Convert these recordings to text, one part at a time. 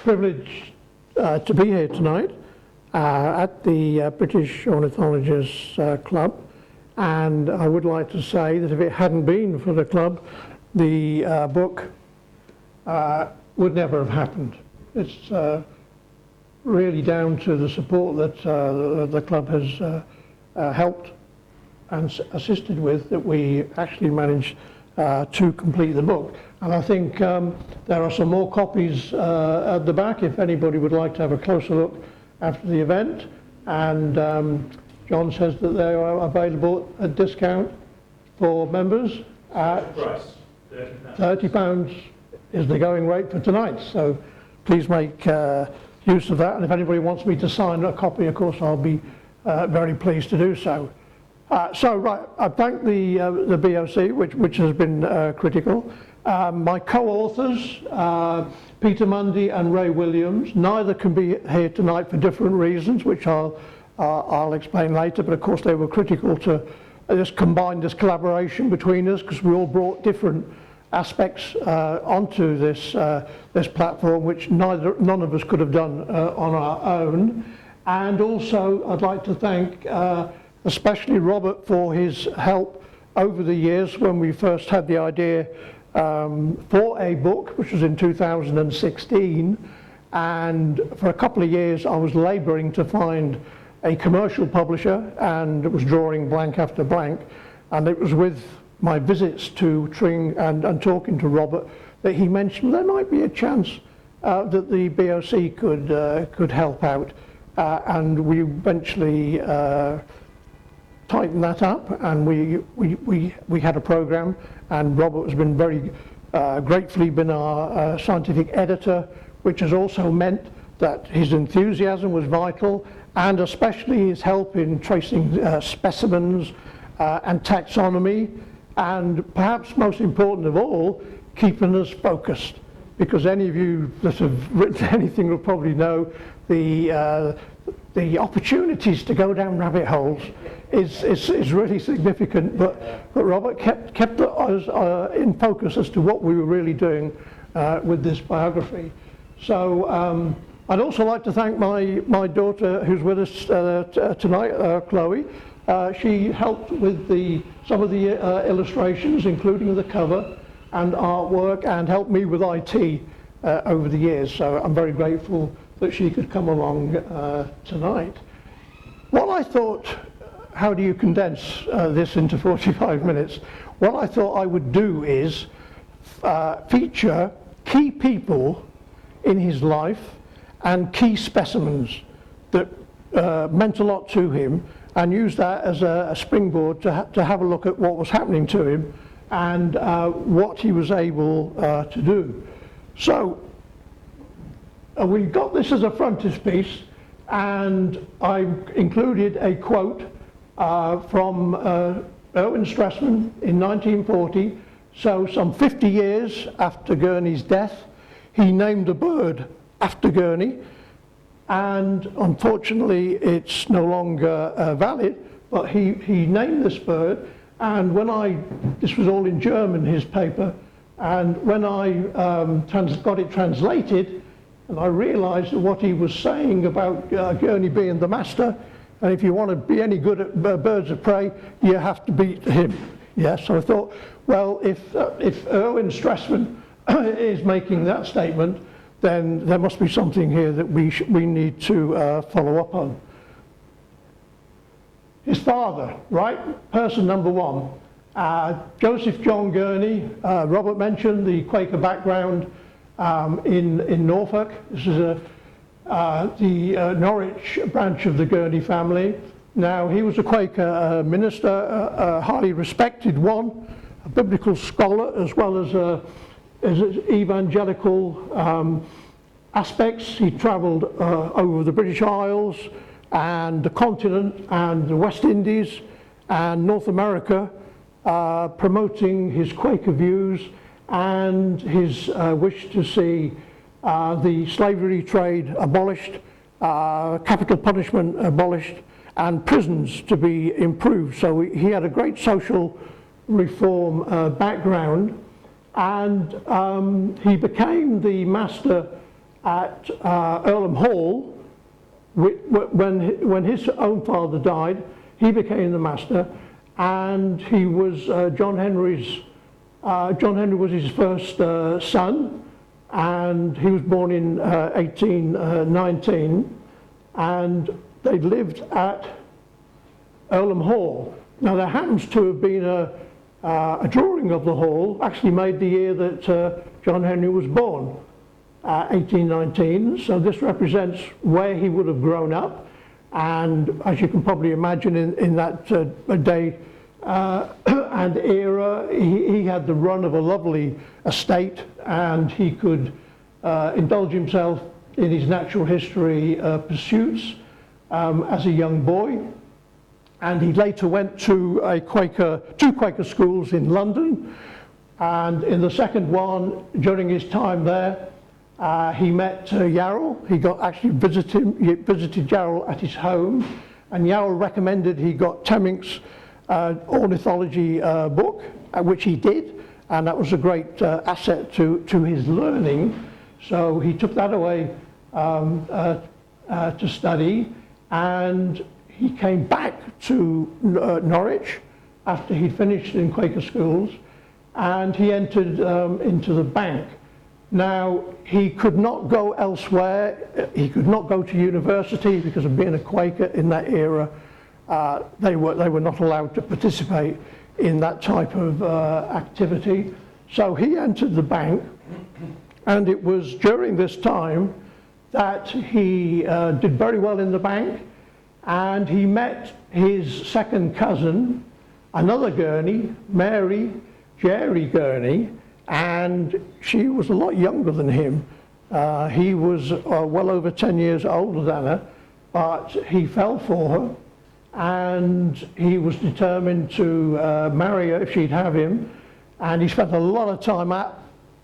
privilege to be here tonight at the British Ornithologists Club, and I would like to say that if it hadn't been for the club, the book would never have happened. It's really down to the support that the club has helped and assisted with that we actually managed to complete the book. And I think there are some more copies at the back if anybody would like to have a closer look after the event. And John says that they are available at discount for members at £30 is the going rate for tonight. So please make use of that. And if anybody wants me to sign a copy, of course, I'll be very pleased to do so. Right, I thank the BOC, which has been critical. My co-authors, Peter Mundy and Ray Williams, neither can be here tonight for different reasons, which I'll explain later, but of course they were critical to this collaboration between us, because we all brought different aspects onto this platform, which none of us could have done on our own. And also I'd like to thank especially Robert for his help over the years when we first had the idea for a book, which was in 2016, and for a couple of years I was labouring to find a commercial publisher, and it was drawing blank after blank, and it was with my visits to Tring and talking to Robert that he mentioned there might be a chance that the BOC could help out, and we eventually tightened that up, and we had a program, and Robert has been very gratefully been our scientific editor, which has also meant that his enthusiasm was vital, and especially his help in tracing specimens and taxonomy, and perhaps most important of all, keeping us focused, because any of you that have written anything will probably know the opportunities to go down rabbit holes is really significant, but Robert kept us in focus as to what we were really doing with this biography. So I'd also like to thank my daughter who's with us tonight, Chloe. She helped with some of the illustrations, including the cover and artwork, and helped me with IT over the years, so I'm very grateful that she could come along tonight. What I thought, how do you condense this into 45 minutes? What I thought I would do is feature key people in his life and key specimens that meant a lot to him, and use that as a springboard to have a look at what was happening to him and what he was able to do. So we got this as a frontispiece, and I included a quote from Erwin Strassman in 1940. So some 50 years after Gurney's death, he named a bird after Gurney, and unfortunately it's no longer valid, but he named this bird. And this was all in German, his paper, and when I got it translated, and I realized that what he was saying about Gurney being the master, and if you want to be any good at birds of prey, you have to beat him. Yeah, so I thought, well, if Erwin Strassman is making that statement, then there must be something here that we need to follow up on. His father, right? Person number one. Joseph John Gurney. Robert mentioned the Quaker background in Norfolk. This is the Norwich branch of the Gurney family. Now, he was a Quaker minister, a highly respected one, a biblical scholar, as well as evangelical aspects. He travelled over the British Isles and the continent and the West Indies and North America, promoting his Quaker views and his wish to see the slavery trade abolished, capital punishment abolished, and prisons to be improved. So he had a great social reform background, and he became the master at Earlham Hall. When his own father died, he became the master, and he was John Henry was his first son, and he was born in 1819, and they lived at Earlham Hall. Now there happens to have been a drawing of the hall, actually made the year that John Henry was born, 1819, so this represents where he would have grown up, and as you can probably imagine in that day and era, he had the run of a lovely estate, and he could indulge himself in his natural history pursuits as a young boy. And he later went to two Quaker schools in London, and in the second one, during his time there, he met Yarrell. He visited Yarrell at his home, and Yarrell recommended he got Temming's ornithology book, which he did, and that was a great asset to his learning. So he took that away to study, and he came back to Norwich after he'd finished in Quaker schools, and he entered into the bank. Now, he could not go elsewhere. He could not go to university because of being a Quaker in that era. They were not allowed to participate in that type of activity. So he entered the bank, and it was during this time that he did very well in the bank, and he met his second cousin, another Gurney, Mary Jerry Gurney, and she was a lot younger than him. He was well over 10 years older than her, but he fell for her, and he was determined to marry her if she'd have him, and he spent a lot of time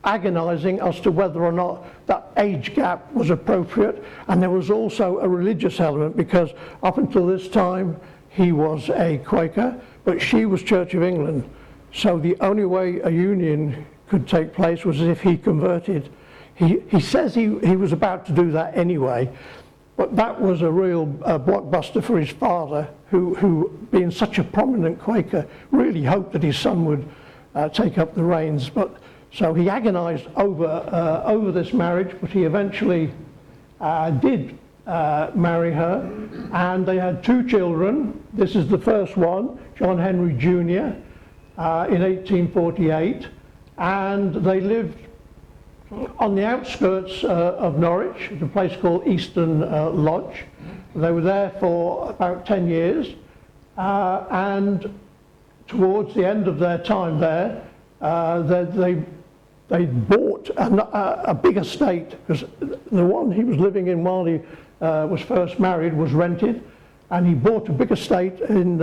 agonizing as to whether or not that age gap was appropriate. And there was also a religious element, because up until this time he was a Quaker, but she was Church of England. So the only way a union could take place was if he converted. He says he was about to do that anyway, but that was a real blockbuster for his father, who being such a prominent Quaker, really hoped that his son would take up the reins. But so he agonized over this marriage, but he eventually did marry her, and they had two children. This is the first one, John Henry Jr., in 1848, and they lived on the outskirts of Norwich, at a place called Easton Lodge. They were there for about 10 years, and towards the end of their time there, they bought a big estate, because the one he was living in while he was first married was rented, and he bought a big estate in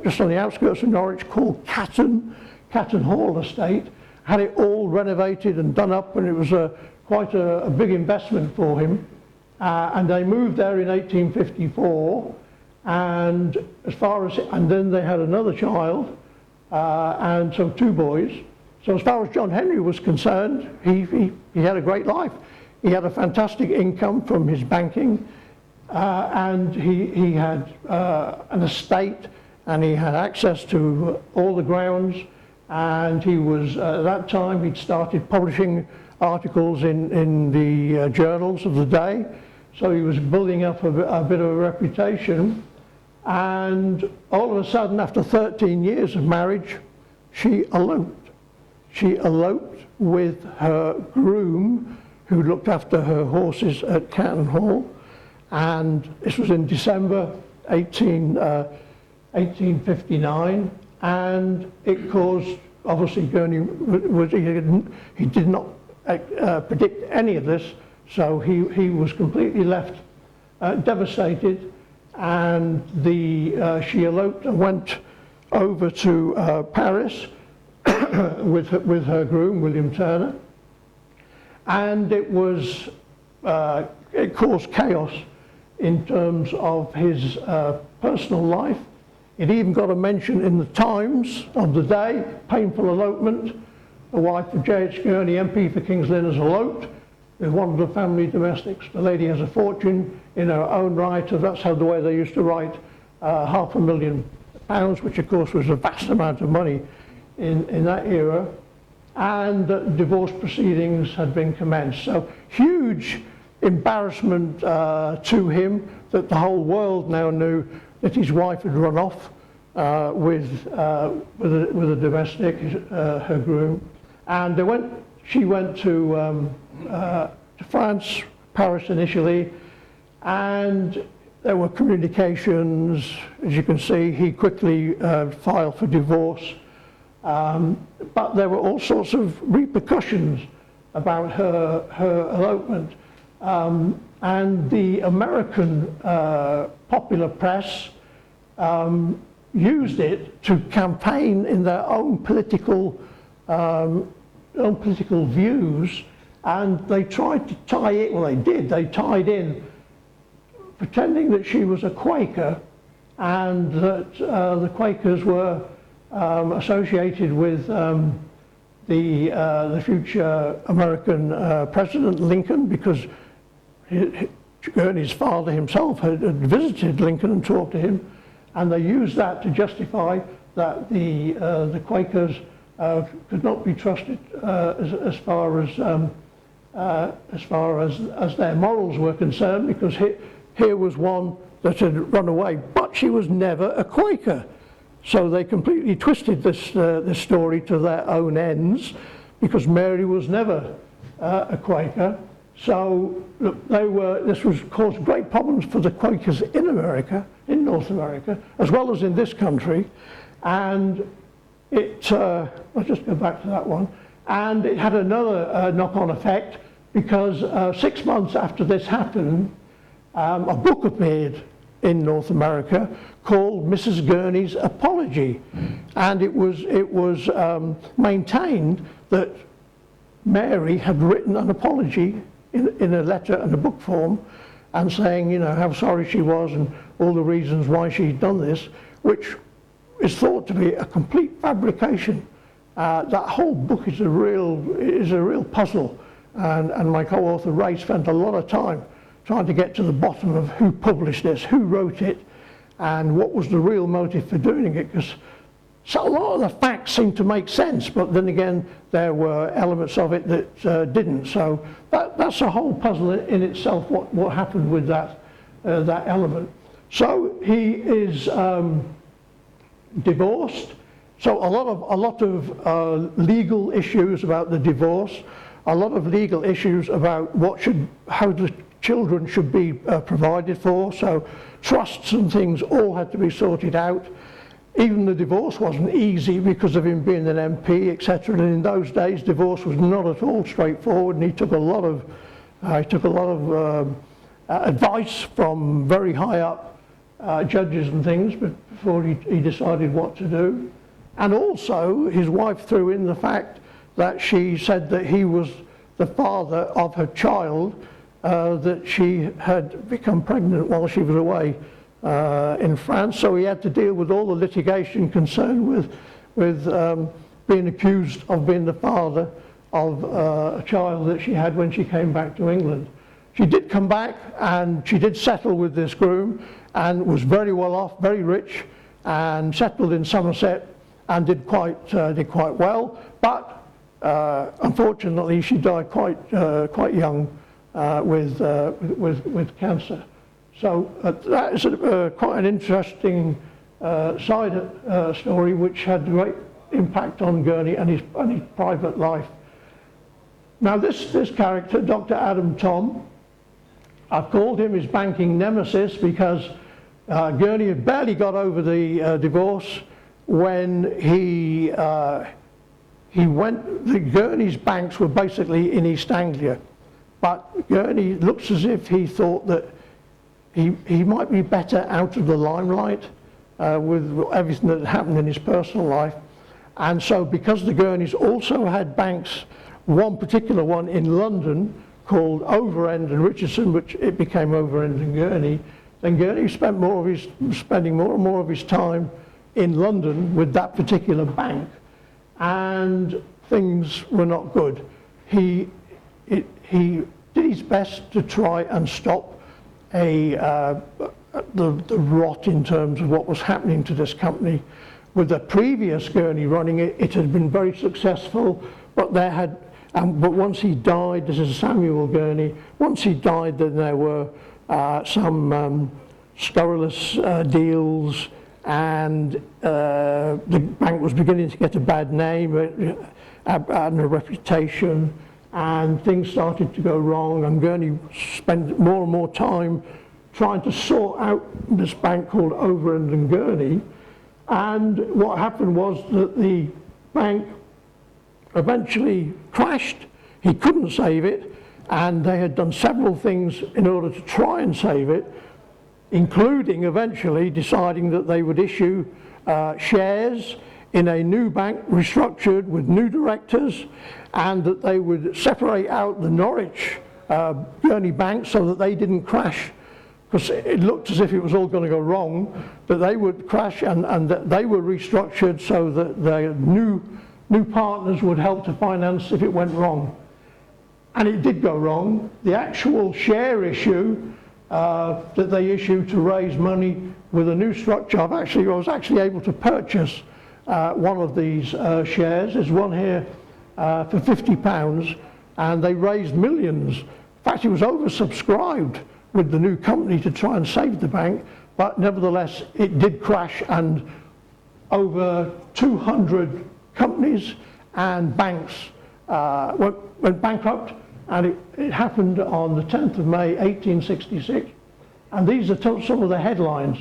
just on the outskirts of Norwich called Catton Hall Estate. Had it all renovated and done up, and it was quite a big investment for him. And they moved there in 1854, and then they had another child, and so two boys. So as far as John Henry was concerned, he had a great life. He had a fantastic income from his banking, and he had an estate, and he had access to all the grounds, and he was, at that time, he'd started publishing articles in the journals of the day, so he was building up a bit of a reputation. And all of a sudden, after 13 years of marriage, she eloped. She eloped with her groom, who looked after her horses at Catton Hall, and this was in December 1859, and it caused, obviously Gurney he did not predict any of this, so he was completely left devastated, and she eloped and went over to Paris with her groom, William Turner, and it caused chaos in terms of his personal life. It even got a mention in the Times of the day, painful elopement. The wife of J.H. Gurney, MP for King's Lynn, has eloped. with one of the family domestics. The lady has a fortune in her own right, and that's how the way they used to write £500,000, which of course was a vast amount of money in that era, and divorce proceedings had been commenced. So huge embarrassment to him that the whole world now knew that his wife had run off with a domestic, her groom, and she went to France, Paris initially, and there were communications. As you can see, he quickly filed for divorce, but there were all sorts of repercussions about her elopement, and the American popular press used it to campaign in their own political views, and they tried to tie it, well they did, they tied in pretending that she was a Quaker and that the Quakers were associated with the future American President Lincoln, because Gurney's father himself had visited Lincoln and talked to him, and they used that to justify that the Quakers could not be trusted as far as their morals were concerned, because here was one that had run away, but she was never a Quaker. So they completely twisted this story to their own ends, because Mary was never a Quaker. So look, this was caused great problems for the Quakers in America, in North America, as well as in this country. And I'll just go back to that one. And it had another knock-on effect, because 6 months after this happened, a book appeared in North America called Mrs. Gurney's Apology, and it was maintained that Mary had written an apology in a letter and a book form, and saying, you know, how sorry she was and all the reasons why she'd done this, which is thought to be a complete fabrication. That whole book is a real puzzle, and my co-author Ray spent a lot of time trying to get to the bottom of who published this, who wrote it, and what was the real motive for doing it, because so a lot of the facts seemed to make sense, but then again there were elements of it that didn't. So that's a whole puzzle in itself, what happened with that element. So he is divorced. So a lot of legal issues about the divorce, a lot of legal issues about how the children should be provided for. So trusts and things all had to be sorted out. Even the divorce wasn't easy because of him being an MP, etc. And in those days, divorce was not at all straightforward, and he took a lot of advice from very high up judges and things before he decided what to do. And also, his wife threw in the fact that she said that he was the father of her child, that she had become pregnant while she was away in France. So he had to deal with all the litigation concerned with being accused of being the father of a child that she had when she came back to England. She did come back, and she did settle with this groom, and was very well off, very rich, and settled in Somerset, and did quite well. But unfortunately, she died quite young with cancer. So that is quite an interesting side story, which had great impact on Gurney and his private life. Now this character, Dr. Adam Thom, I've called him his banking nemesis, because Gurney had barely got over the divorce when the Gurneys banks were basically in East Anglia. But Gurney looks as if he thought that he might be better out of the limelight with everything that had happened in his personal life. And so because the Gurneys also had banks, one particular one in London called Overend and Richardson, which it became Overend and Gurney, then Gurney spent spending more and more of his time in London with that particular bank, and things were not good. He did his best to try and stop the rot in terms of what was happening to this company. With the previous Gurney running it, it had been very successful, but but once he died, this is Samuel Gurney, once he died, then there were some scurrilous deals, and the bank was beginning to get a bad name and a reputation, and things started to go wrong, and Gurney spent more and more time trying to sort out this bank called Overend and Gurney. And what happened was that the bank eventually crashed. He couldn't save it, and they had done several things in order to try and save it, including eventually deciding that they would issue shares in a new bank restructured with new directors, and that they would separate out the Norwich Gurney Bank so that they didn't crash, because it looked as if it was all going to go wrong, that they would crash, and that they were restructured so that the new partners would help to finance if it went wrong. And it did go wrong. The actual share issue that they issued to raise money with a new structure, I was actually able to purchase one of these shares. There's one here for £50, and they raised millions. In fact, it was oversubscribed with the new company to try and save the bank, but nevertheless it did crash, and over 200 companies and banks went bankrupt, and it happened on the 10th of May 1866. And these are some of the headlines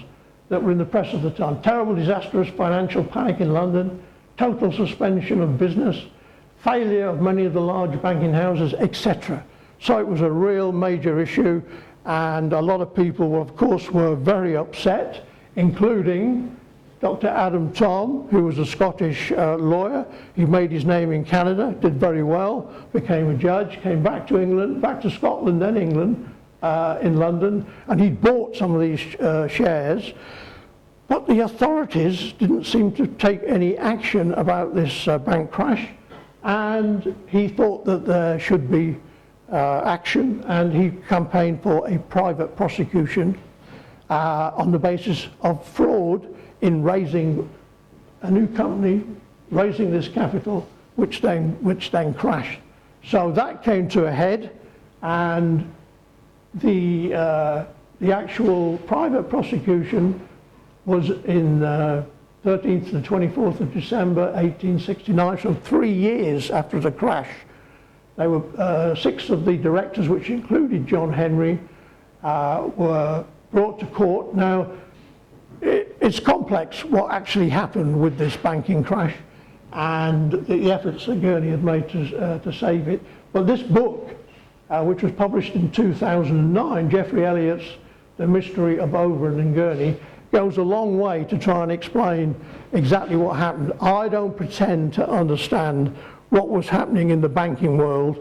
that were in the press at the time. Terrible, disastrous financial panic in London, total suspension of business, failure of many of the large banking houses, etc. So it was a real major issue, and a lot of people, of course, were very upset, including Dr. Adam Thom, who was a Scottish lawyer. He made his name in Canada, did very well, became a judge, came back to England, back to Scotland, then England, in London, and he bought some of these shares. But the authorities didn't seem to take any action about this bank crash, and he thought that there should be action, and he campaigned for a private prosecution on the basis of fraud in raising a new company, raising this capital, which then crashed. So that came to a head, and the actual private prosecution was in 13th to the 24th of December 1869, so 3 years after the crash. They were 6 of the directors, which included John Henry, were brought to court. Now, it's complex what actually happened with this banking crash and the efforts that Gurney had made to save it. But this book, which was published in 2009, Geoffrey Elliott's The Mystery of Overend and Gurney, goes a long way to try and explain exactly what happened. I don't pretend to understand what was happening in the banking world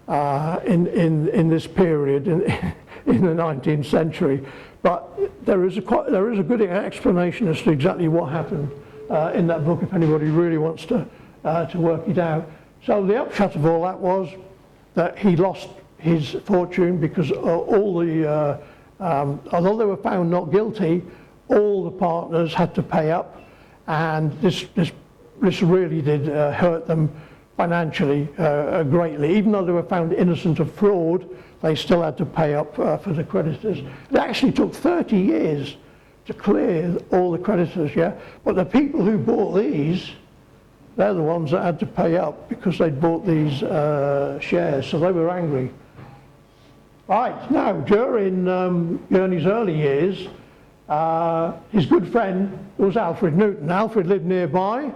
in this period in the 19th century. But there is a good explanation as to exactly what happened in that book, if anybody really wants to work it out. So the upshot of all that was that he lost his fortune because although they were found not guilty, all the partners had to pay up, and this really did hurt them financially greatly. Even though they were found innocent of fraud, they still had to pay up for the creditors. It actually took 30 years to clear all the creditors, yeah? But the people who bought these, they're the ones that had to pay up because they'd bought these shares, so they were angry. Right, now, during Gurney's early years, his good friend was Alfred Newton. Alfred lived nearby,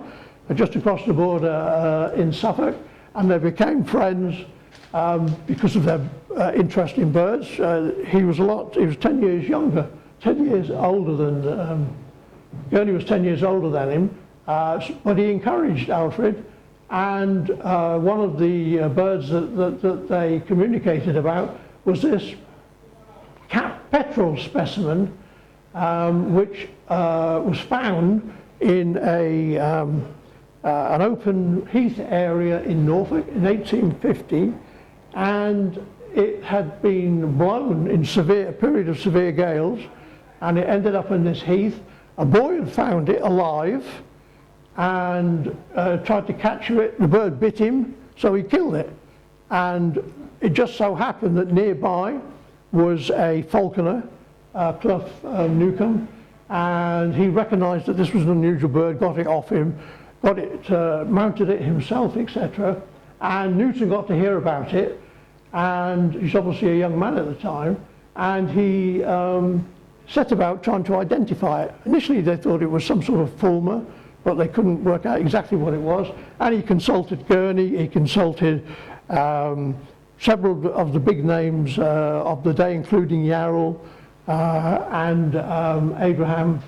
just across the border in Suffolk, and they became friends because of their interest in birds. He was 10 years younger, 10 years older than, Gurney was 10 years older than him, but he encouraged Alfred, and one of the birds that they communicated about was this cap petrel specimen, which was found in an open heath area in Norfolk in 1850, and it had been blown in a period of severe gales, and it ended up in this heath. A boy had found it alive and tried to capture it. The bird bit him, so he killed it. And it just so happened that nearby was a falconer, Clough Newcomb, and he recognised that this was an unusual bird, got it off him, mounted it himself, etc. And Newton got to hear about it, and he's obviously a young man at the time, and he set about trying to identify it. Initially they thought it was some sort of fulmar, but they couldn't work out exactly what it was, and he consulted Gurney, he consulted several of the big names of the day, including Yarrell and Abraham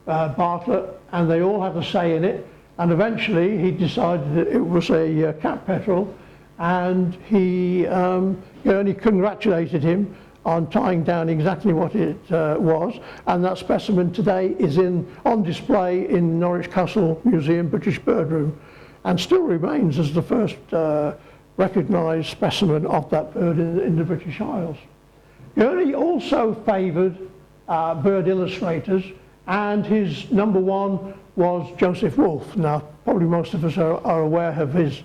Bartlett, and they all had a say in it. And eventually he decided that it was a cap petrel, and Gurney congratulated him on tying down exactly what it was, and that specimen today is on display in Norwich Castle Museum, British Bird Room, and still remains as the first recognised specimen of that bird in the British Isles. Gurney also favoured bird illustrators, and his number one was Joseph Wolfe. Now, probably most of us are aware of his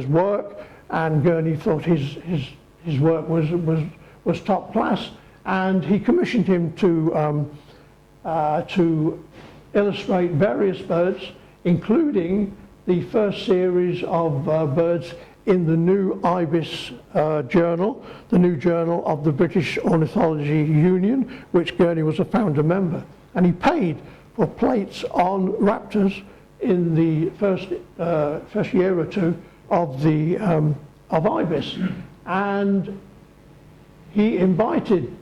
work, and Gurney thought his work was top class, and he commissioned him to illustrate various birds, including the first series of birds in the new IBIS journal, the new journal of the British Ornithology Union, which Gurney was a founder member. And he paid for plates on raptors in the first year or two of IBIS. And he invited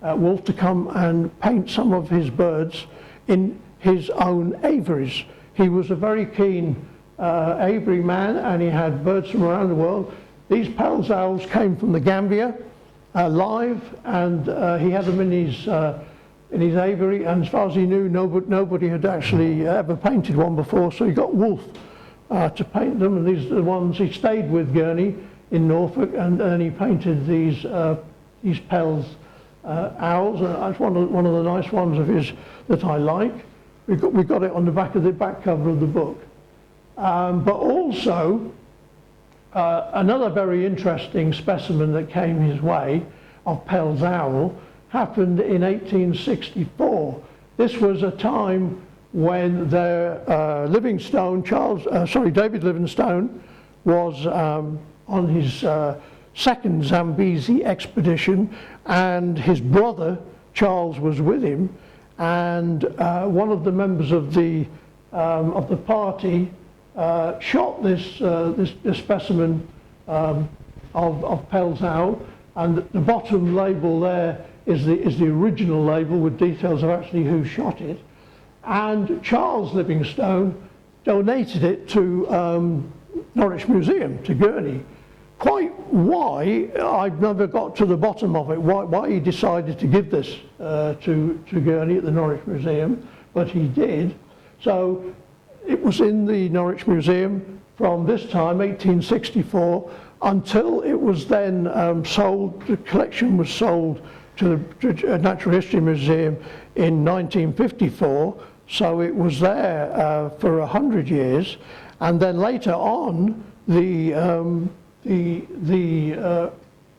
Wolfe to come and paint some of his birds in his own aviaries. He was a very keen aviary man, and he had birds from around the world. These Pell's owls came from the Gambia live, and he had them in his aviary, and as far as he knew, nobody had actually ever painted one before, so he got Wolfe to paint them, and these are the ones. He stayed with Gurney in Norfolk, and then he painted these Pell's owls, and that's one of the nice ones of his that I like. We got it on the back cover of the book. But also, another very interesting specimen that came his way of Pell's owl happened in 1864. This was a time when David Livingstone was on his second Zambezi expedition, and his brother Charles was with him, and one of the members of the party shot this specimen of Pell's owl, and the bottom label there is the original label with details of actually who shot it. And Charles Livingstone donated it to Norwich Museum, to Gurney. Quite why, I've never got to the bottom of it, why he decided to give this to Gurney at the Norwich Museum, but he did. So it was in the Norwich Museum from this time, 1864, until it was then sold. The collection was sold to the Natural History Museum in 1954, so it was there for 100 years, and then later on the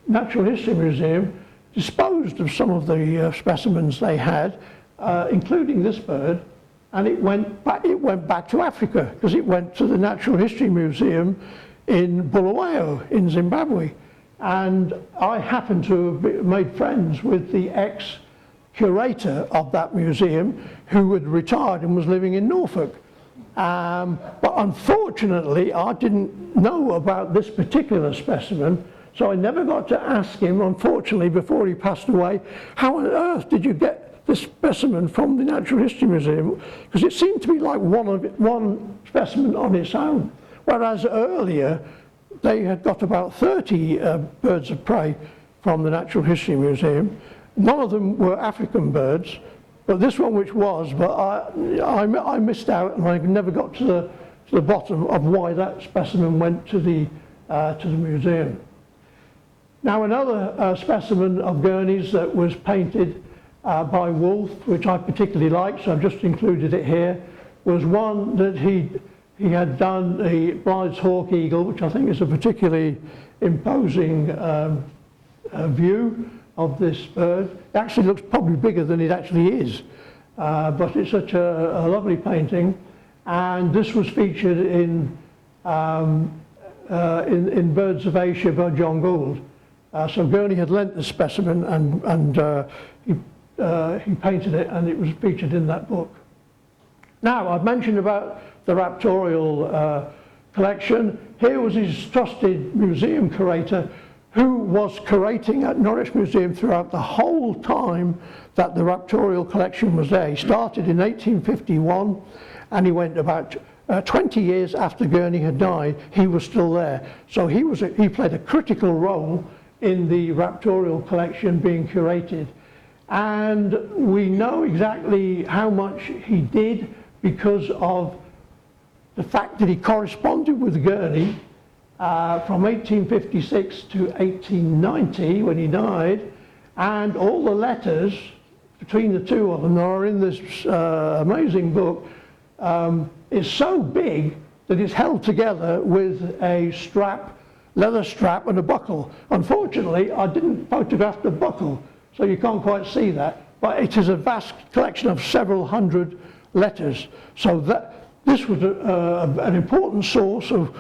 Natural History Museum disposed of some of the specimens they had, including this bird, and it went back to Africa, because it went to the Natural History Museum in Bulawayo in Zimbabwe. And I happened to have made friends with the ex-curator of that museum, who had retired and was living in Norfolk. But unfortunately, I didn't know about this particular specimen, so I never got to ask him, unfortunately, before he passed away, how on earth did you get this specimen from the Natural History Museum? Because it seemed to be like one specimen on its own, whereas earlier they had got about 30 birds of prey from the Natural History Museum. None of them were African birds, but this one which was, but I missed out, and I never got to the bottom of why that specimen went to the to the museum. Now another specimen of Gurney's that was painted by Wolfe, which I particularly like, so I've just included it here, was one that he had done, the Blythe's hawk eagle, which I think is a particularly imposing view of this bird. It actually looks probably bigger than it actually is, but it's such a lovely painting, and this was featured in Birds of Asia by John Gould. So Gurney had lent the specimen, and he painted it, and it was featured in that book. Now, I've mentioned about the raptorial collection. Here was his trusted museum curator, who was curating at Norwich Museum throughout the whole time that the raptorial collection was there. He started in 1851, and he went about 20 years after Gurney had died. He was still there. So he played a critical role in the raptorial collection being curated. And we know exactly how much he did because of the fact that he corresponded with Gurney from 1856 to 1890 when he died, and all the letters between the two of them are in this amazing book. Is so big that it's held together with a strap, leather strap, and a buckle. Unfortunately, I didn't photograph the buckle, so you can't quite see that, but it is a vast collection of several hundred letters. So that this was an important source of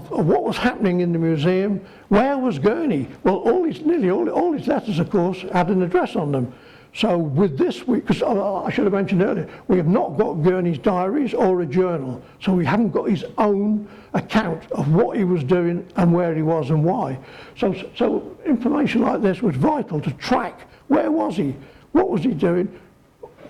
what was happening in the museum. Where was Gurney? Well, nearly all his letters, of course, had an address on them. So with this, because I should have mentioned earlier, we have not got Gurney's diaries or a journal, so we haven't got his own account of what he was doing and where he was and why. So information like this was vital to track. Where was he? What was he doing?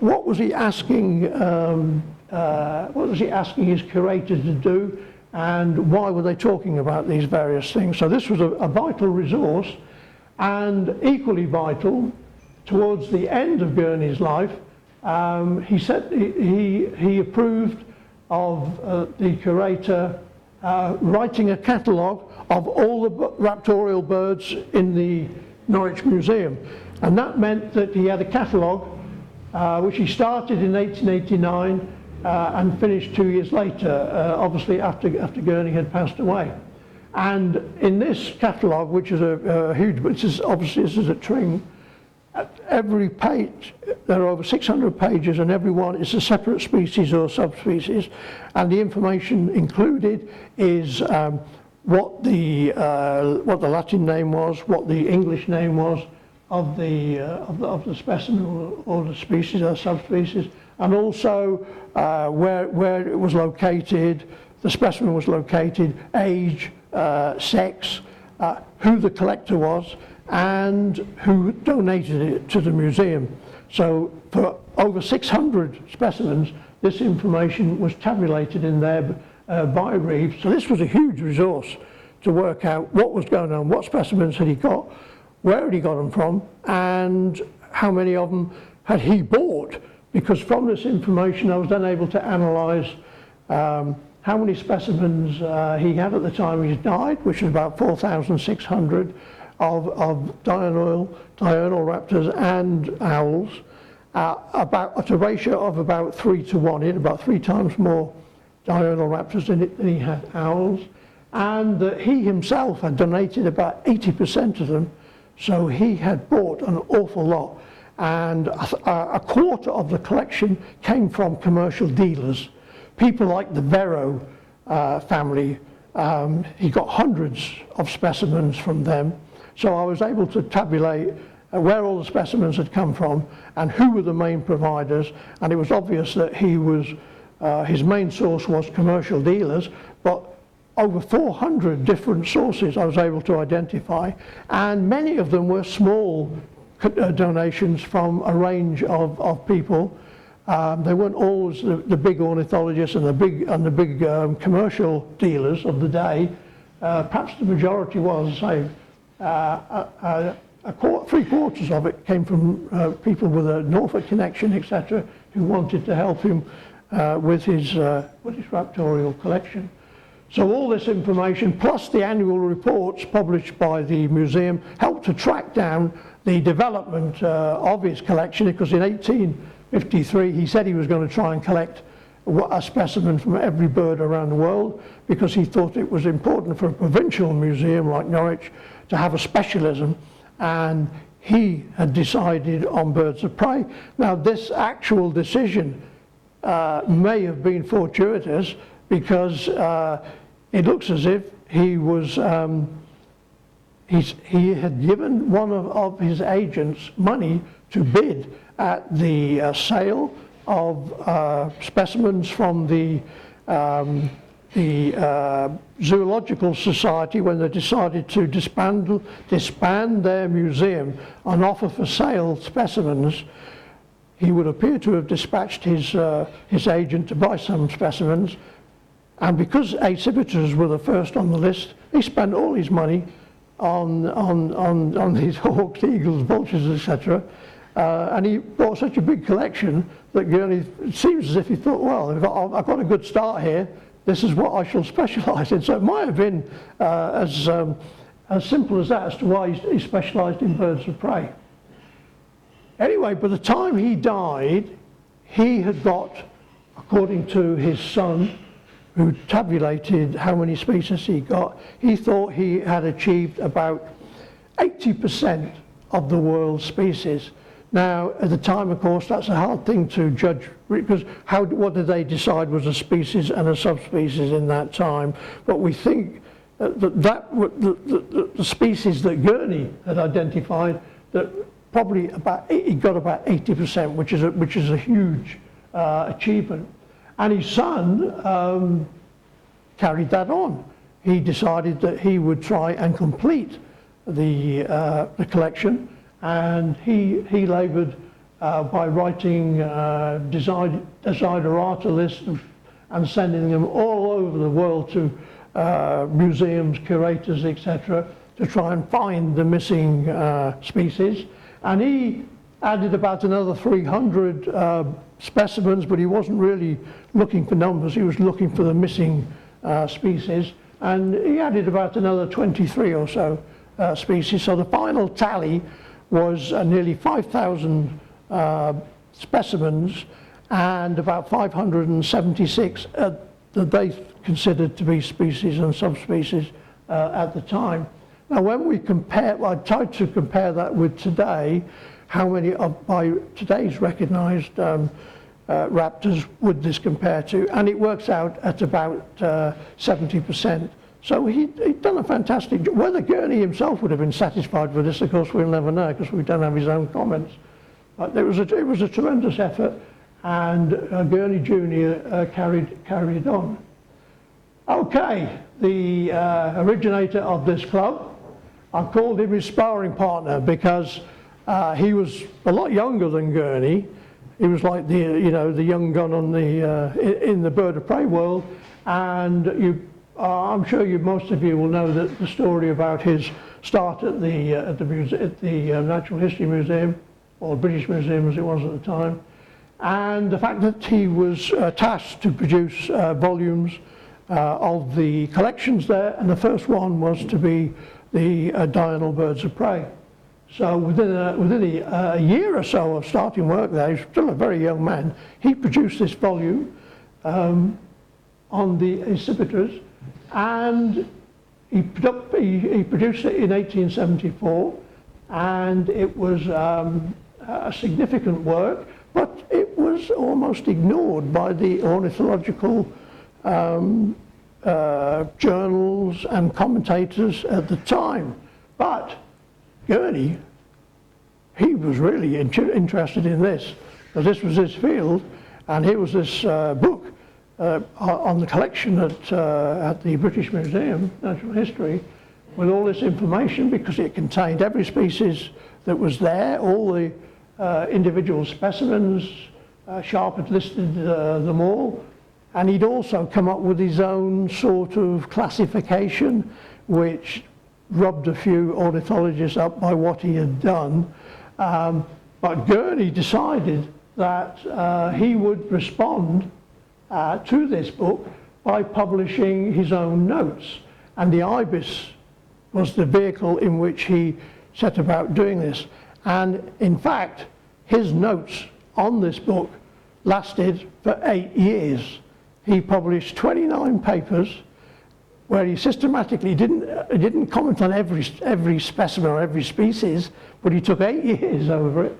What was he asking? What was he asking his curators to do? And why were they talking about these various things? So this was a vital resource, and equally vital towards the end of Gurney's life. He said he approved of the curator writing a catalogue of all the raptorial birds in the Norwich Museum, and that meant that he had a catalogue which he started in 1889 and finished 2 years later, obviously after Gurney had passed away. And in this catalogue, which is a huge, this is a Tring, at every page, there are over 600 pages, and every one is a separate species or subspecies, and the information included is what the Latin name was, what the English name was of the specimen or the species or subspecies, and also where it was located, the specimen was located, age, sex, who the collector was, and who donated it to the museum. So for over 600 specimens, this information was tabulated in there by Reeves. So this was a huge resource to work out what was going on, what specimens had he got, where had he got them from, and how many of them had he bought. Because from this information I was then able to analyse how many specimens he had at the time he died, which was about 4,600 of diurnal raptors and owls, about at a ratio of about 3 to 1. He had about 3 times more diurnal raptors in it than he had owls, and that he himself had donated about 80% of them, so he had bought an awful lot. And a quarter of the collection came from commercial dealers, people like the Vero family. He got hundreds of specimens from them. So I was able to tabulate where all the specimens had come from and who were the main providers, and it was obvious that his main source was commercial dealers, but over 400 different sources I was able to identify, and many of them were small donations from a range of people. They weren't always the big ornithologists and the big commercial dealers of the day. Perhaps the majority was, say, 3/4 of it came from people with a Norfolk connection, etc., who wanted to help him with his raptorial collection. So all this information, plus the annual reports published by the museum, helped to track down the development of his collection, because in 1853 he said he was going to try and collect a specimen from every bird around the world, because he thought it was important for a provincial museum like Norwich to have a specialism, and he had decided on birds of prey. Now this actual decision may have been fortuitous, because it looks as if he was he had given one of his agents money to bid at the sale of specimens from the Zoological Society when they decided to disband their museum and offer for sale specimens. He would appear to have dispatched his agent to buy some specimens, and because accipiters were the first on the list, he spent all his money on these hawks, eagles, vultures, etc. And he bought such a big collection that Gurney, it seems as if he thought, well, I've got a good start here, this is what I shall specialise in. So it might have been as simple as that as to why he specialised in birds of prey. Anyway, by the time he died, he had got, according to his son, who tabulated how many species he got, he thought he had achieved about 80% of the world's species. Now, at the time, of course, that's a hard thing to judge, because what did they decide was a species and a subspecies in that time? But we think that the species that Gurney had identified, that probably he got about 80%, which is a huge achievement. And his son carried that on. He decided that he would try and complete the collection, and he laboured by writing desiderata lists and sending them all over the world to museums, curators, etc., to try and find the missing species. And he added about another 300 specimens, but he wasn't really looking for numbers, he was looking for the missing species, and he added about another 23 or so species. So the final tally was nearly 5,000 specimens, and about 576 that they considered to be species and subspecies at the time. Now when we compare, well, I tried to compare that with today, how many by today's recognised raptors would this compare to, and it works out at about 70%. So he'd done a fantastic job. Whether Gurney himself would have been satisfied with this, of course, we'll never know, because we don't have his own comments. But it was a tremendous effort, and Gurney Jr. carried on. Okay, the originator of this club, I called him his sparring partner, because he was a lot younger than Gurney. He was like the young gun on in the bird of prey world, and I'm sure most of you will know that the story about his start at the Natural History Museum, or British Museum as it was at the time, and the fact that he was tasked to produce volumes of the collections there, and the first one was to be the diurnal birds of prey. So within a year or so of starting work there, he's still a very young man, he produced this volume on the accipiters, and he produced it in 1874, and it was a significant work, but it was almost ignored by the ornithological journals and commentators at the time. But Gurney, he was really interested in this, because this was his field, and here was this book on the collection at the British Museum, Natural History, with all this information, because it contained every species that was there, all the individual specimens. Sharp had listed them all, and he'd also come up with his own sort of classification, which rubbed a few ornithologists up by what he had done. But Gurney decided that he would respond to this book by publishing his own notes. And the ibis was the vehicle in which he set about doing this. And in fact, his notes on this book lasted for 8 years. He published 29 papers where he systematically didn't comment on every specimen or every species, but he took 8 years over it,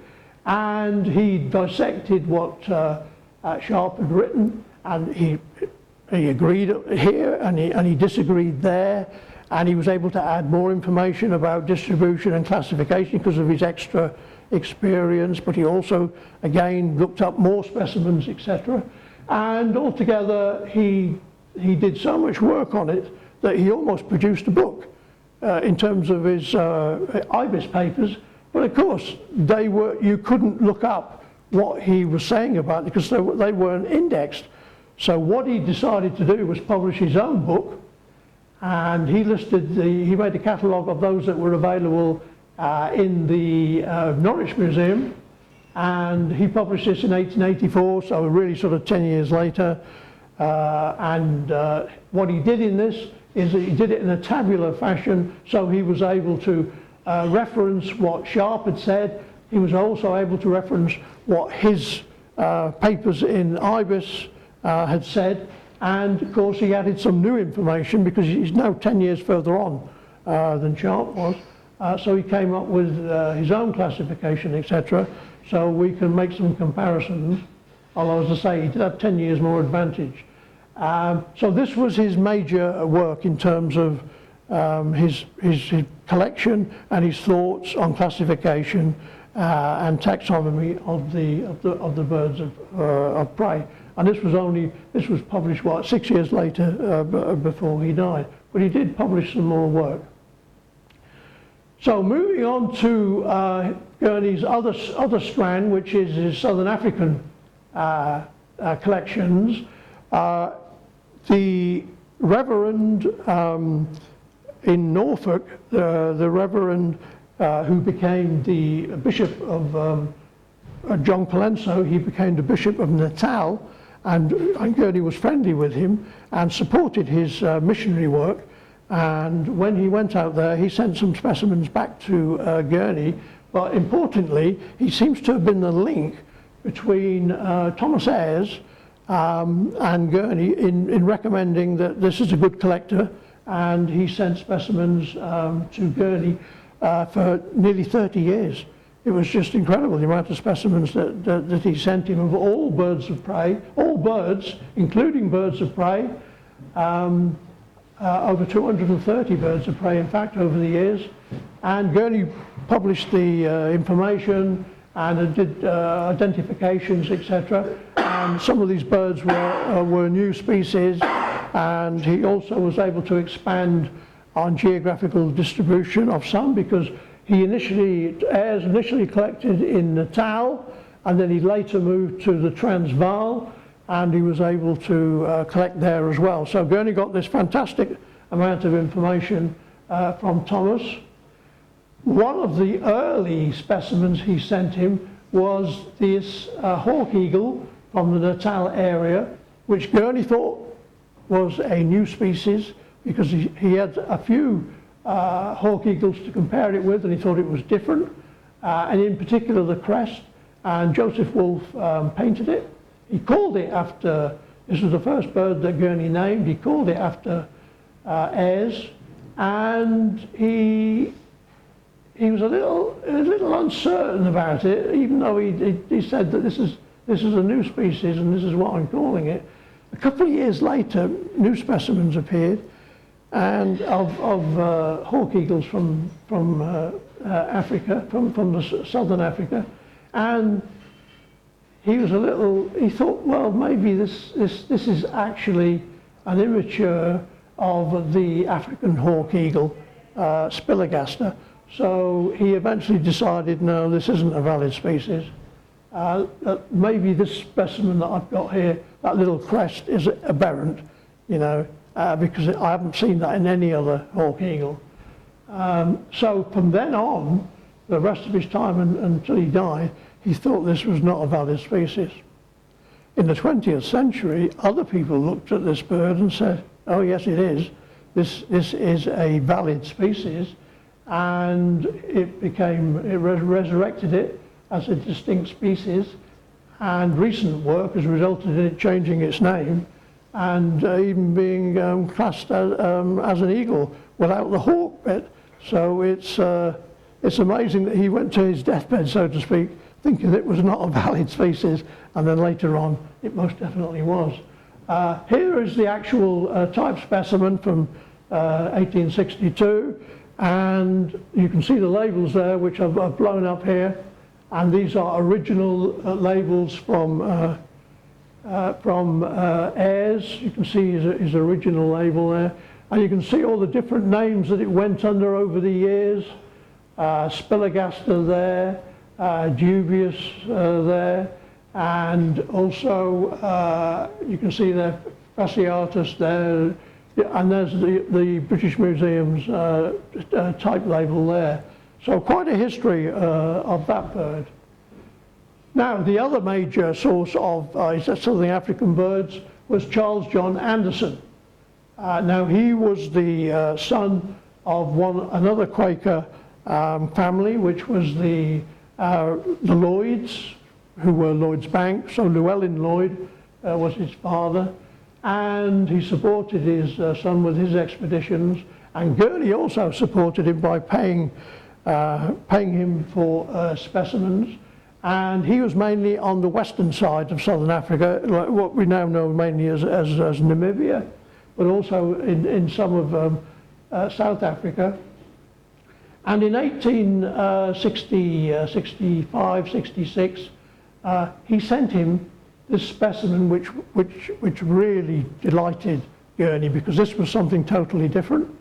and he dissected what Sharp had written, and he agreed here and he disagreed there, and he was able to add more information about distribution and classification because of his extra experience, but he also again looked up more specimens, etc. And altogether he did so much work on it that he almost produced a book in terms of his ibis papers. But of course, you couldn't look up what he was saying about it because they weren't indexed. So what he decided to do was publish his own book, and he made a catalogue of those that were available in the Norwich Museum, and he published this in 1884, so really sort of 10 years later. What he did in this is that he did it in a tabular fashion, so he was able to reference what Sharp had said. He was also able to reference what his papers in ibis had said, and of course he added some new information because he's now 10 years further on than Sharp was. So he came up with his own classification, etc. So we can make some comparisons, although as I say, he did have 10 years more advantage. So this was his major work in terms of his collection and his thoughts on classification and taxonomy of the birds of prey. And this was published, what, 6 years later before he died. But he did publish some more work. So moving on to Gurney's other strand, which is his Southern African collections. The Reverend in Norfolk, the Reverend who became the Bishop of John Colenso, he became the Bishop of Natal, and Gurney was friendly with him and supported his missionary work. And when he went out there, he sent some specimens back to Gurney, but importantly, he seems to have been the link between Thomas Ayres and Gurney in recommending that this is a good collector, and he sent specimens to Gurney for nearly 30 years. It was just incredible the amount of specimens that he sent him of all birds of prey, all birds, including birds of prey, over 230 birds of prey, in fact, over the years. And Gurney published the information and did identifications, etc. And some of these birds were new species, and he also was able to expand on geographical distribution of some, because Ayres initially collected in Natal, and then he later moved to the Transvaal, and he was able to collect there as well. So Gurney got this fantastic amount of information from Thomas. One of the early specimens he sent him was this hawk eagle from the Natal area, which Gurney thought was a new species because he had a few hawk eagles to compare it with, and he thought it was different, and in particular the crest, and Joseph Wolfe painted it. He called it after, this was the first bird that Gurney named, he called it after Ayres, and he was a little uncertain about it, even though he said that this is a new species and this is what I'm calling it. A couple of years later, new specimens appeared, and of hawk eagles from Africa, from the southern Africa, and he thought, well, maybe this is actually an immature of the African hawk eagle, Spilogaster. So he eventually decided, no, this isn't a valid species. Maybe this specimen that I've got here, that little crest, is aberrant, because I haven't seen that in any other hawk eagle. So from then on, the rest of his time until he died, he thought this was not a valid species. in the 20th century, other people looked at this bird and said, oh yes it is, this is a valid species, and it resurrected it as a distinct species, and recent work has resulted in it changing its name and even being classed as an eagle without the hawk bit. So it's amazing that he went to his deathbed, so to speak, thinking it was not a valid species, and then later on it most definitely was. Here is the actual type specimen from 1862, and you can see the labels there, which I've blown up here, and these are original labels from Ayres. You can see his original label there, and you can see all the different names that it went under over the years. Spilagaster there, Dubious there, and also you can see there Fasciatus there, and there's the British Museum's type label there. So quite a history of that bird. Now the other major source of Southern African birds was Charles John Anderson. Now he was the son of another Quaker family, which was the Lloyds, who were Lloyds Bank. So Llewellyn Lloyd was his father, and he supported his son with his expeditions, and Gurney also supported him by paying him for specimens, and he was mainly on the western side of southern Africa, like what we now know mainly as Namibia, but also in some of South Africa. And in 65, 66, he sent him this specimen which really delighted Gurney, because this was something totally different.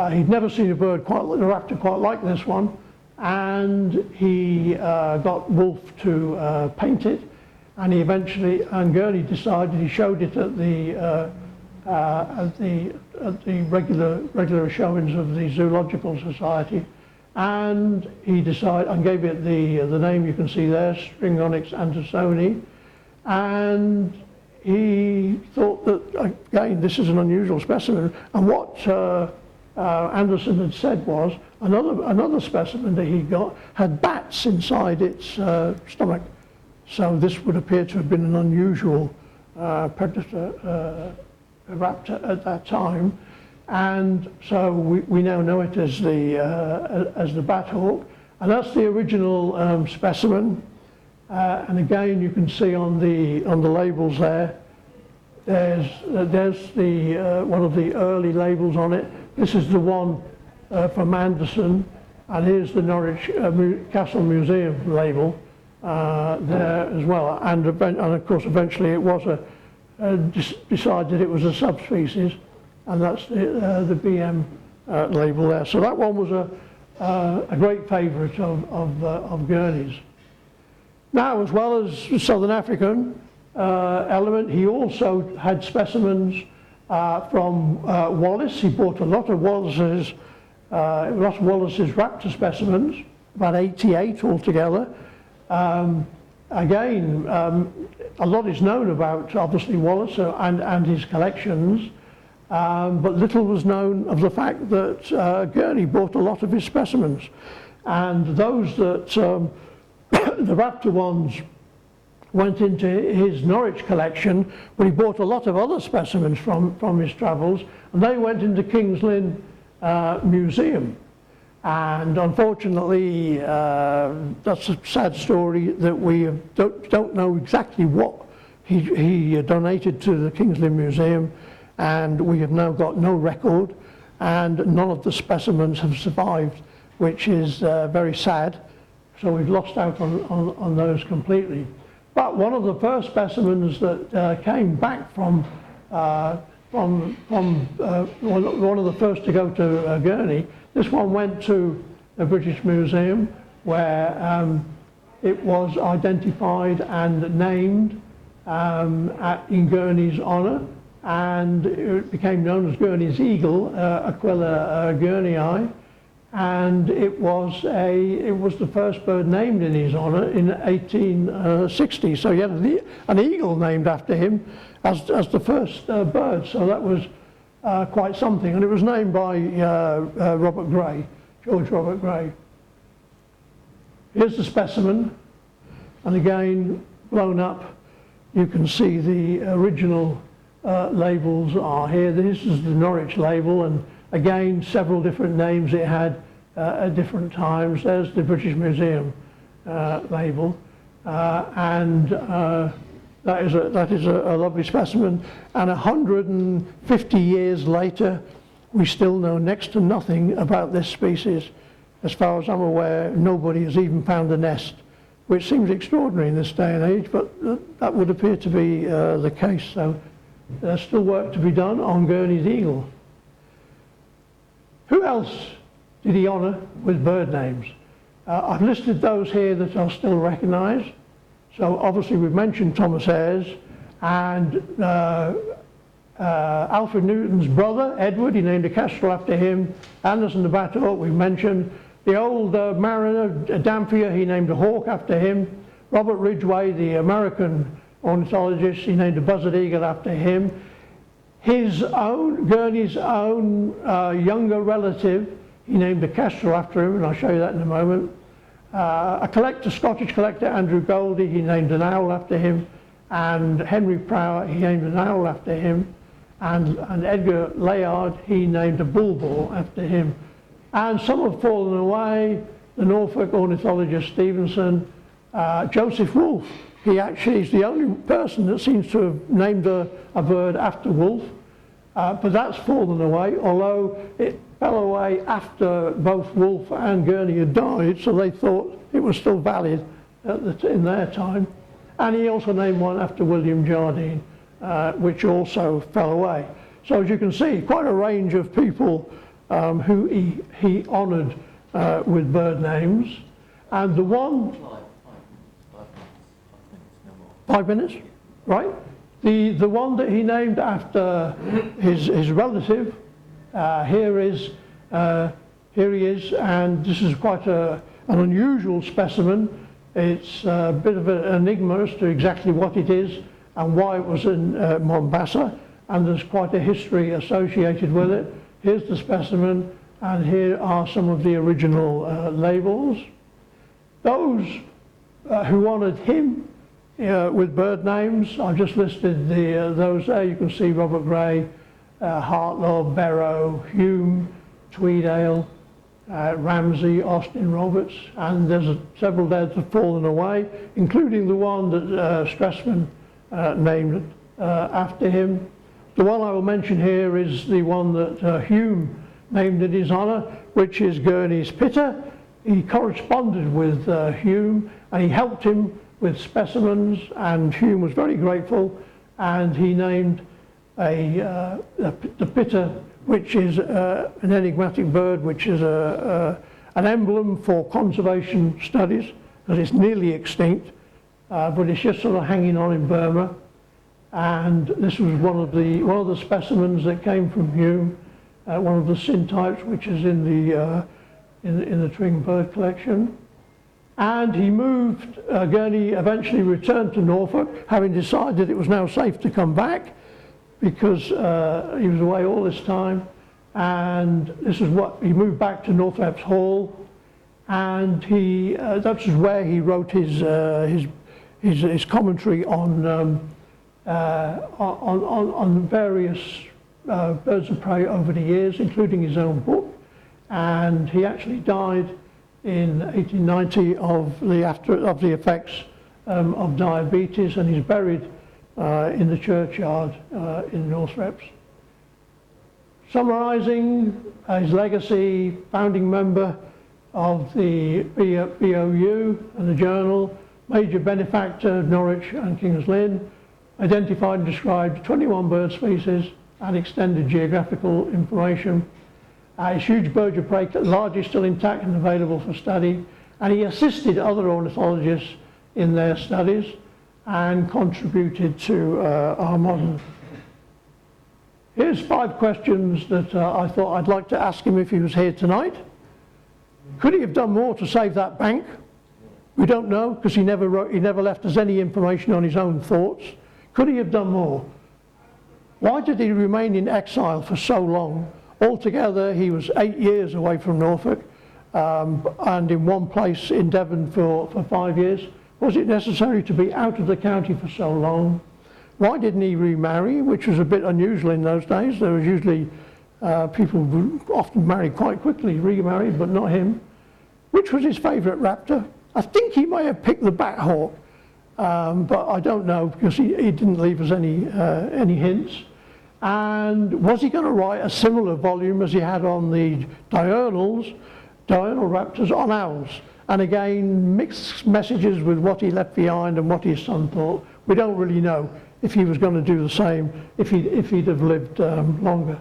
He'd never seen a raptor quite like this one, and he got Wolf to paint it, and and Gurney decided, he showed it at the regular showings of the Zoological Society, and he decided and gave it the name you can see there, Stringonyx andersoni, and he thought that, again, this is an unusual specimen, and what Anderson had said was another specimen that he got had bats inside its stomach, so this would appear to have been an unusual predator raptor at that time, and so we now know it as the bat hawk, and that's the original specimen. And again, you can see on the labels there. There's the one of the early labels on it. This is the one from Anderson, and here's the Norwich Castle Museum label there as well. And of course, eventually it was decided it was a subspecies, and that's the BM label there. So that one was a great favourite of Gurney's. Now, as well as Southern African element, he also had specimens from Wallace. He bought a lot of Wallace's raptor specimens, about 88 altogether. Again, a lot is known about, obviously, Wallace and his collections, but little was known of the fact that Gurney bought a lot of his specimens, and those that the raptor ones went into his Norwich collection, but he bought a lot of other specimens from his travels, and they went into King's Lynn Museum. And unfortunately, that's a sad story that we don't know exactly what he donated to the King's Lynn Museum, and we have now got no record, and none of the specimens have survived, which is very sad. So we've lost out on those completely. But one of the first specimens that came back from one of the first to go to Gurney, this one went to the British Museum, where it was identified and named in Gurney's honour, and it became known as Gurney's eagle, Aquila gurneyi. and it was the first bird named in his honour in 1860. So he had an eagle named after him as the first bird. So that was quite something, and it was named by Robert Gray, George Robert Gray. Here's the specimen, and again blown up. You can see the original labels are here. This is the Norwich label, and again several different names it had at different times. There's the British Museum label, and that is a lovely specimen. And 150 years later, we still know next to nothing about this species. As far as I'm aware, nobody has even found a nest, which seems extraordinary in this day and age, but that would appear to be the case. So there's still work to be done on Gurney's eagle. Who else did he honour with bird names? I've listed those here that I'll still recognise. So obviously we've mentioned Thomas Ayres, and Alfred Newton's brother, Edward, he named a kestrel after him. Anderson the Battle, we've mentioned. The old mariner, Dampier, he named a hawk after him. Robert Ridgway, the American ornithologist, he named a buzzard eagle after him. His own, Gurney's own younger relative, he named a kestrel after him, and I'll show you that in a moment. A collector, Scottish collector, Andrew Goldie, he named an owl after him. And Henry Prower, he named an owl after him. And Edgar Layard, he named a bulbul after him. And some have fallen away. The Norfolk ornithologist Stevenson, Joseph Wolfe, he actually is the only person that seems to have named a bird after Wolfe, but that's fallen away, although it fell away after both Wolfe and Gurney had died, so they thought it was still valid in their time. And he also named one after William Jardine, which also fell away. So as you can see, quite a range of people who he honoured with bird names. And the one... 5 minutes, right? The one that he named after his relative, here he is, and this is quite an unusual specimen. It's a bit of an enigma as to exactly what it is and why it was in Mombasa, and there's quite a history associated with it. Here's the specimen, and here are some of the original labels. Those who honoured him with bird names, I've just listed those there. You can see Robert Gray, Hartlaw, Barrow, Hume, Tweedale, Ramsay, Austin Roberts, and there's several there that have fallen away, including the one that Strassman named after him. The one I will mention here is the one that Hume named in his honour, which is Gurney's pitter. He corresponded with Hume, and he helped him with specimens, and Hume was very grateful, and he named the pitter, which is an enigmatic bird, which is an emblem for conservation studies, because it's nearly extinct, but it's just sort of hanging on in Burma. And this was one of the specimens that came from Hume, one of the syntypes, which is in the Tring bird collection. And he moved, Gurney eventually returned to Norfolk, having decided it was now safe to come back, because he was away all this time. And this is what, he moved back to Northrop's Hall, and that's where he wrote his commentary on various birds of prey over the years, including his own book. And he actually died in 1890 of the effects of diabetes, and he's buried in the churchyard in Northrop's. Summarising his legacy, founding member of the BOU and the Journal, major benefactor of Norwich and King's Lynn, identified and described 21 bird species and extended geographical information. His huge bird of prey largely still intact and available for study, and he assisted other ornithologists in their studies and contributed to our modern. Here's 5 questions that I thought I'd like to ask him if he was here tonight. Could he have done more to save that bank? We don't know, because he never left us any information on his own thoughts. Could he have done more? Why did he remain in exile for so long? Altogether, he was 8 years away from Norfolk, and in one place in Devon for 5 years. Was it necessary to be out of the county for so long? Why didn't he remarry, which was a bit unusual in those days? There was usually people who often married quite quickly, remarried, but not him. Which was his favourite raptor? I think he may have picked the bat hawk, but I don't know, because he didn't leave us any hints. And was he going to write a similar volume as he had on the diurnal raptors on owls? And again, mixed messages with what he left behind and what his son thought. We don't really know if he was going to do the same, if he'd have lived longer.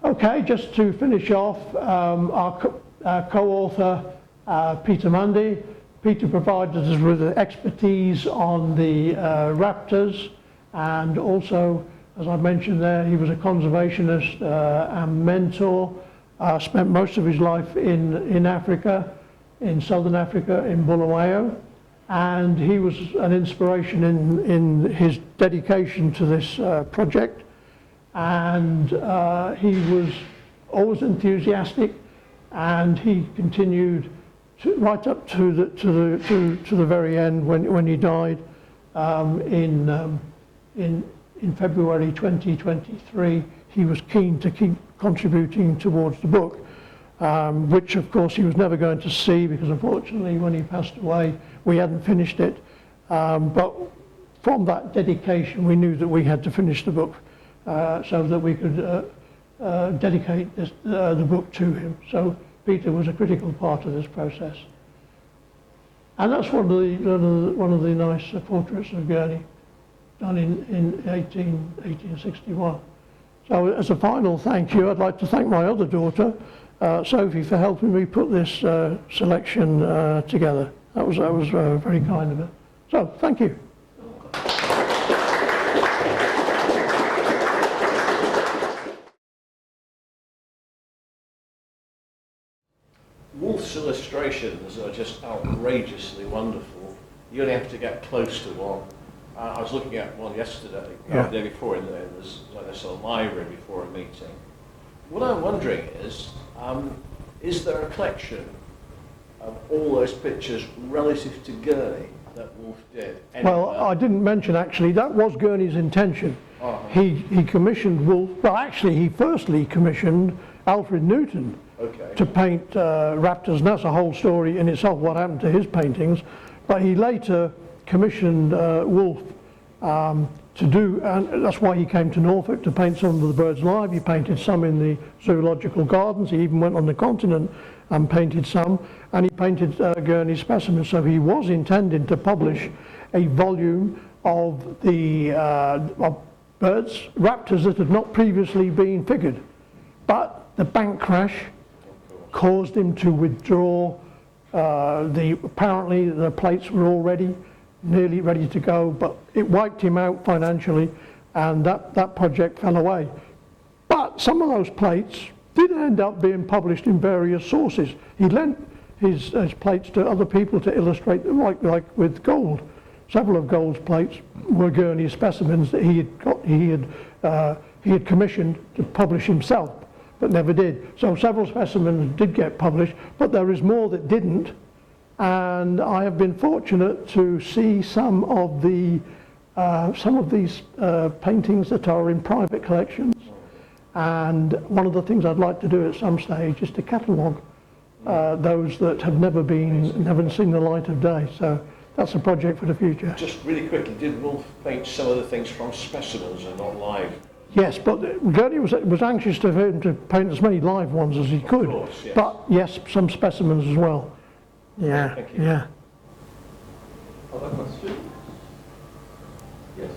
Okay, just to finish off, our co-author, Peter Mundy. Peter provided us with expertise on the raptors, and also, as I mentioned there, he was a conservationist and mentor. Spent most of his life in Africa, in southern Africa, in Bulawayo, and he was an inspiration in his dedication to this project. And he was always enthusiastic, and he continued right up to the very end when he died in February 2023. He was keen to keep contributing towards the book, which of course he was never going to see, because unfortunately when he passed away we hadn't finished it. But from that dedication we knew that we had to finish the book so that we could dedicate the book to him. So Peter was a critical part of this process. And that's one of the nice portraits of Gurney, done in 1861. So as a final thank you, I'd like to thank my other daughter, Sophie, for helping me put this selection together. That was very kind of her. So, thank you. Wolf's illustrations are just outrageously wonderful. You only have to get close to one. I was looking at one yesterday, the day before, in this library before a meeting. What I'm wondering is there a collection of all those pictures relative to Gurney that Wolf did? Well, I didn't mention actually, that was Gurney's intention. He commissioned Wolf, well actually he firstly commissioned Alfred Newton to paint raptors, and that's a whole story in itself, what happened to his paintings. But he later commissioned Wolf to do, and that's why he came to Norfolk, to paint some of the birds live. He painted some in the zoological gardens. He even went on the continent and painted some, and he painted Gurney specimens. So he was intending to publish a volume of the of birds, raptors that had not previously been figured. But the bank crash caused him to withdraw. Apparently the plates were already nearly ready to go, but it wiped him out financially, and that project fell away. But some of those plates did end up being published in various sources. He lent his plates to other people to illustrate them, like with gold. Several of Gold's plates were Gurney specimens that he had commissioned to publish himself, but never did. So several specimens did get published, but there is more that didn't. And I have been fortunate to see some of these paintings that are in private collections. And one of the things I'd like to do at some stage is to catalogue those that have never seen the light of day. So that's a project for the future. Just really quickly, did Wolf paint some of the things from specimens and not live? Yes, but Gurney was anxious to paint as many live ones as he could. Of course, yes. But yes, some specimens as well. Yeah, thank you. Yeah. Other questions? Yes.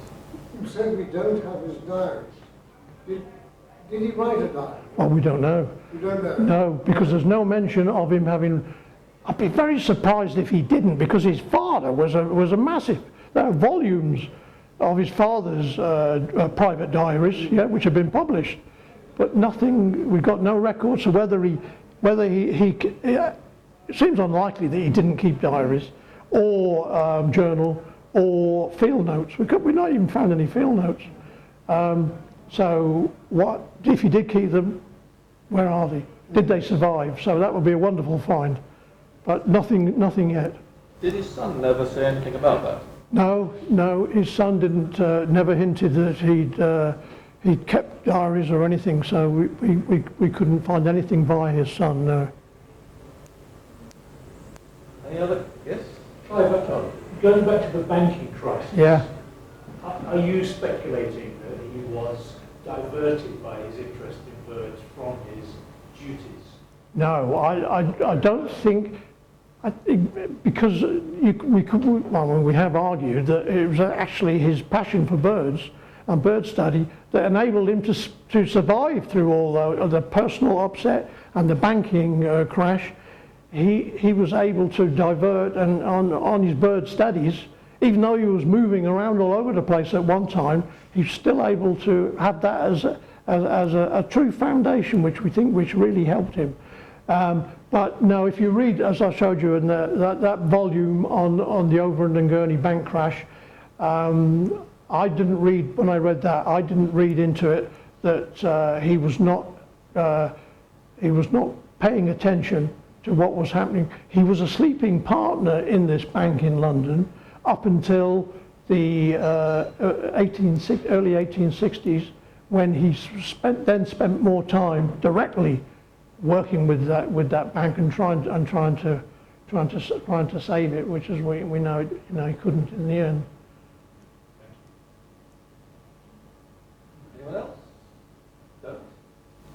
You said we don't have his diary. Did he write a diary? Oh, we don't know. We don't know? No, because there's no mention of him having. I'd be very surprised if he didn't, because his father was a massive. There are volumes of his father's private diaries, which have been published, but nothing. We've got no records of whether he whether it seems unlikely that he didn't keep diaries or journal or field notes. We've not even found any field notes. So what, if he did keep them, where are they? Did they survive? So that would be a wonderful find, but nothing yet. Did his son never say anything about that? No, his son didn't, never hinted that he'd kept diaries or anything, so we couldn't find anything via his son, no. Any other? Yes? Clive, going back to the banking crisis, Yeah. are you speculating that he was diverted by his interest in birds from his duties? No, I don't think, because we have argued that it was actually his passion for birds and bird study that enabled him to survive through all the personal upset and the banking crash. He was able to divert on his bird studies, even though he was moving around all over the place at one time. He's still able to have that as a true foundation, which really helped him. But no, if you read, as I showed you in that volume on the Overend and Gurney bank crash, I didn't read, when I read that, I didn't read into it that he was not paying attention to what was happening. He was a sleeping partner in this bank in London up until the early 1860s, when he spent more time directly working with that bank and trying to save it, which is we know he couldn't in the end. Anyone else? No?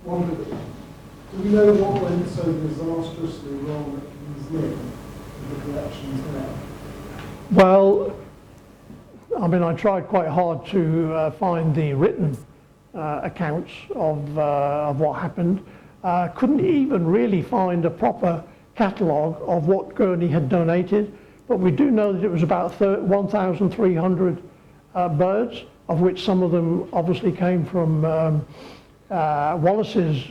Wondered, do we know what went so disastrously wrong at King's Lynn in the collections there? Well, I mean, I tried quite hard to find the written accounts of what happened. Couldn't even really find a proper catalogue of what Gurney had donated, but we do know that it was about 1,300 birds, of which some of them obviously came from Wallace's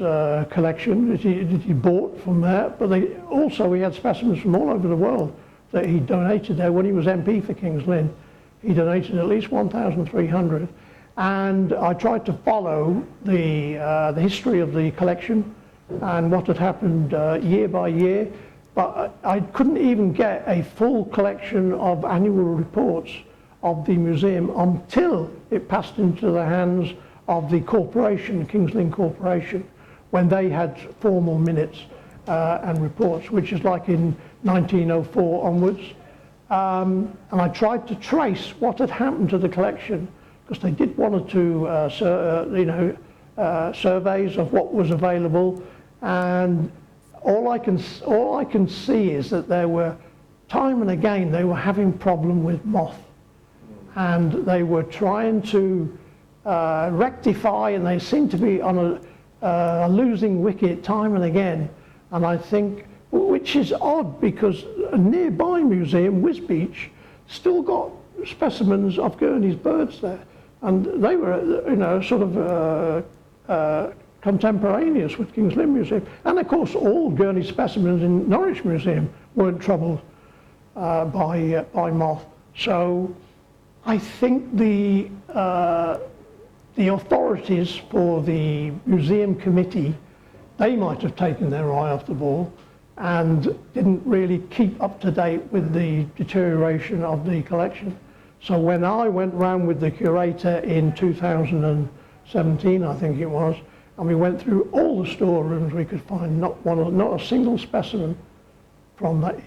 collection that he bought from there, but he had specimens from all over the world that he donated there. When he was MP for King's Lynn, he donated at least 1,300, and I tried to follow the history of the collection and what had happened year by year, but I couldn't even get a full collection of annual reports of the museum until it passed into the hands of the corporation, King's Lynn Corporation, when they had formal minutes and reports, which is like in 1904 onwards. And I tried to trace what had happened to the collection, because they did one or two surveys of what was available, and all I can see is that there were, time and again, they were having problem with moth, and they were trying to rectify, and they seemed to be on a losing wicket time and again. And I think, which is odd, because a nearby museum, Wisbeach, still got specimens of Gurney's birds there, and they were, sort of contemporaneous with King's Lynn Museum. And of course, all Gurney specimens in Norwich Museum weren't troubled by moth. So I think the authorities for the museum committee, they might have taken their eye off the ball and didn't really keep up to date with the deterioration of the collection. So when I went round with the curator in 2017, I think it was, and we went through all the storerooms, we could find not a single specimen from that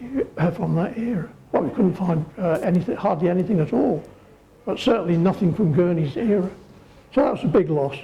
era. Well, we couldn't find hardly anything at all, but certainly nothing from Gurney's era. So that was a big loss.